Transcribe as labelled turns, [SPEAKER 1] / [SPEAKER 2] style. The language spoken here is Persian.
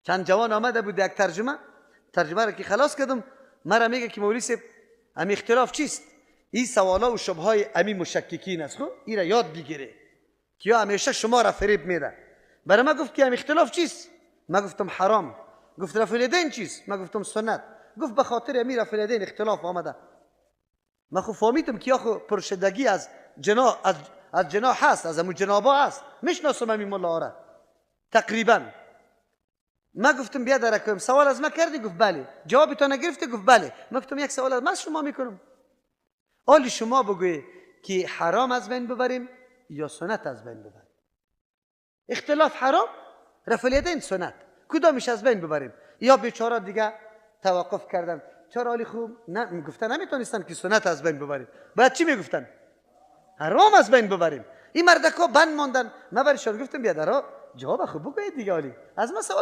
[SPEAKER 1] چند جوان آمده بود یک ترجمه را که خلاص کردم، مرا میگه که مولوی صاحب امی اختلاف چیست؟ این سوالا و شبهای امی مشککین است. این را یاد بگیره که یا همیشه شما را فریب میده. برای ما گفت که امی اختلاف چیست؟ ما گفتم حرام. گفت رفع الیدین چیست؟ ما گفتم سنت. گفت به خاطر امی رفع الیدین اختلاف آمده. ما خب فهمیدم که آخو پرشدگی از جناح هست، از امو جنابا هست. میشناسم امی ملا را تقریبا. ما گفتم بیا در کنم، سوال از ما کردی؟ گفت بله. جواب تو نگرفتی؟ گفت بله. ما گفتم یک سوال از شما میکنم، حالی شما بگوی که حرام از بین ببریم یا سنت از بین ببریم. اختلاف حرام، رفع الیدین سنت، کدامش از بین ببریم؟ یا بیچاره دیگه توقف کردن، چرا حالی خوب نه گفتن نمیتونستن که سنت از بین ببریم، بعد چی میگفتن؟ حرام از بین ببریم. این مردکا بند ماندن. ما برشان گفتم بیا درا جواب خوب بگوید دیگه، حالی از ما سوال